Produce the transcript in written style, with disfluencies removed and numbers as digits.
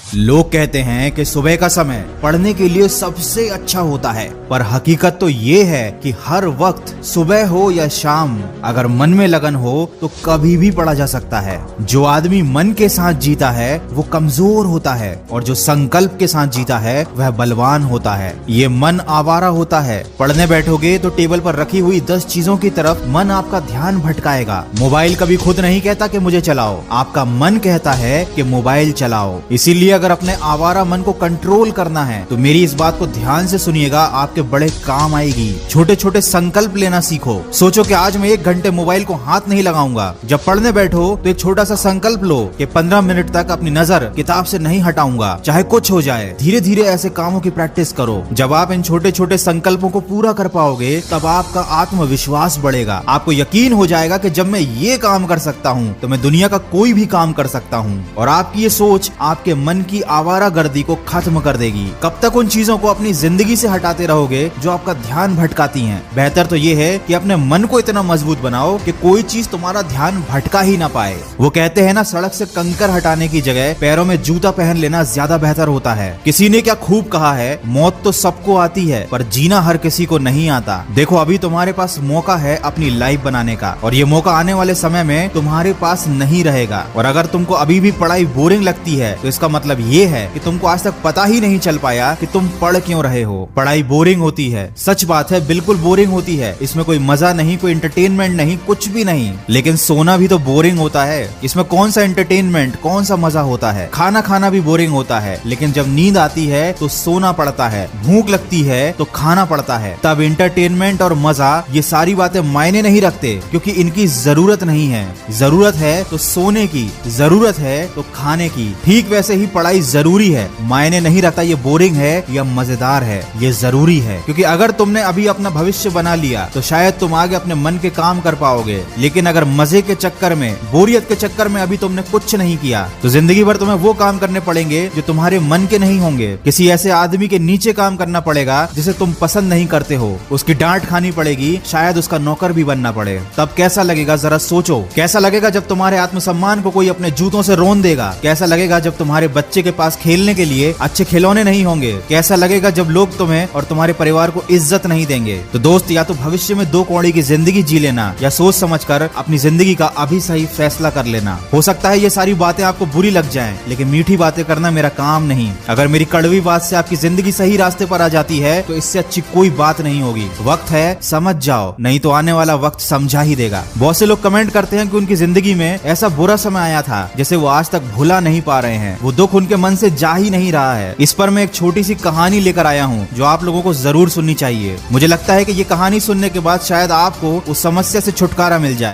लोग कहते हैं कि सुबह का समय पढ़ने के लिए सबसे अच्छा होता है, पर हकीकत तो ये है कि हर वक्त सुबह हो या शाम अगर मन में लगन हो तो कभी भी पढ़ा जा सकता है। जो आदमी मन के साथ जीता है वो कमजोर होता है और जो संकल्प के साथ जीता है वह बलवान होता है। ये मन आवारा होता है। पढ़ने बैठोगे तो टेबल पर रखी हुई 10 चीजों की तरफ मन आपका ध्यान भटकाएगा। मोबाइल कभी खुद नहीं कहता कि मुझे चलाओ, आपका मन कहता है कि मोबाइल चलाओ। इसीलिए अगर अपने आवारा मन को कंट्रोल करना है तो मेरी इस बात को ध्यान से सुनिएगा, आपके बड़े काम आएगी। छोटे छोटे संकल्प लेना सीखो। सोचो कि आज मैं 1 घंटे मोबाइल को हाथ नहीं लगाऊंगा। जब पढ़ने बैठो तो एक छोटा सा संकल्प लो कि 15 मिनट तक अपनी नजर किताब से नहीं हटाऊंगा, चाहे कुछ हो जाए। धीरे धीरे ऐसे कामों की प्रैक्टिस करो। जब आप इन छोटे छोटे संकल्पों को पूरा कर पाओगे तब आपका आत्मविश्वास बढ़ेगा। आपको यकीन हो जाएगा कि जब मैं ये काम कर सकता हूँ तो मैं दुनिया का कोई भी काम कर सकता हूँ। और आपकी ये सोच आपके मन की आवारागर्दी को खत्म कर देगी। कब तक उन चीजों को अपनी जिंदगी से हटाते रहोगे जो आपका ध्यान भटकाती हैं? बेहतर तो ये है कि अपने मन को इतना मजबूत बनाओ कि कोई चीज तुम्हारा ध्यान भटका ही ना पाए। वो कहते हैं ना, सड़क से कंकर हटाने की जगह पैरों में जूता पहन लेना ज्यादा बेहतर होता है। किसी ने क्या खूब कहा है, मौत तो सबको आती है पर जीना हर किसी को नहीं आता। देखो अभी तुम्हारे पास मौका है अपनी लाइफ बनाने का, और ये मौका आने वाले समय में तुम्हारे पास नहीं रहेगा। और अगर तुमको अभी भी पढ़ाई बोरिंग लगती है तो इसका मतलब ये है कि तुमको आज तक पता ही नहीं चल पाया कि तुम पढ़ क्यों रहे हो। पढ़ाई बोरिंग होती है, सच बात है, बिल्कुल बोरिंग होती है। इसमें कोई मजा नहीं, कोई एंटरटेनमेंट नहीं, कुछ भी नहीं। लेकिन सोना भी तो बोरिंग होता है। इसमें कौन सा एंटरटेनमेंट, कौन सा मजा होता है? खाना खाना भी बोरिंग होता है, लेकिन जब नींद आती है तो सोना पड़ता है। भूख लगती है तो खाना पड़ता है। तब एंटरटेनमेंट और मजा, ये सारी बातें मायने नहीं रखते, क्योंकि इनकी जरूरत नहीं है। जरूरत है तो सोने की, जरूरत है तो खाने की। ठीक वैसे ही पढ़ाई जरूरी है। मायने नहीं रखता ये बोरिंग है या मजेदार है, ये जरूरी है। क्योंकि अगर तुमने अभी अपना भविष्य बना लिया तो शायद तुम आगे अपने मन के काम कर पाओगे। लेकिन अगर मजे के चक्कर में, बोरियत के चक्कर में अभी तुमने कुछ नहीं किया तो जिंदगी भर तुम्हें वो काम करने पड़ेंगे जो तुम्हारे मन के नहीं होंगे। किसी ऐसे आदमी के नीचे काम करना पड़ेगा जिसे तुम पसंद नहीं करते हो। उसकी डांट खानी पड़ेगी, शायद उसका नौकर भी बनना पड़े। तब कैसा लगेगा जरा सोचो। कैसा लगेगा जब तुम्हारे आत्मसम्मान को कोई अपने जूतों से रौंद देगा? कैसा लगेगा जब तुम्हारे बच्चे के पास खेलने के लिए अच्छे खिलौने नहीं होंगे? कैसा लगेगा जब लोग तुम्हें और तुम्हारे परिवार को इज्जत नहीं देंगे? तो दोस्त, या तो भविष्य में 2 कौड़ी की जिंदगी जी लेना या सोच समझकर अपनी जिंदगी का अभी सही फैसला कर लेना। हो सकता है ये सारी बातें आपको बुरी लग जाएं, लेकिन मीठी बातें करना मेरा काम नहीं। अगर मेरी कड़वी बात से आपकी जिंदगी सही रास्ते पर आ जाती है तो इससे अच्छी कोई बात नहीं होगी। वक्त है, समझ जाओ, नहीं तो आने वाला वक्त समझा ही देगा। बहुत से लोग कमेंट करते हैं कि उनकी जिंदगी में ऐसा बुरा समय आया था जिसे वो आज तक भुला नहीं पा रहे हैं। वो दुख उनके मन से जा ही नहीं रहा है। इस पर मैं एक छोटी सी कहानी लेकर आया हूँ जो आप लोगों को जरूर सुननी चाहिए। मुझे लगता है कि ये कहानी सुनने के बाद शायद आपको उस समस्या से छुटकारा मिल जाए।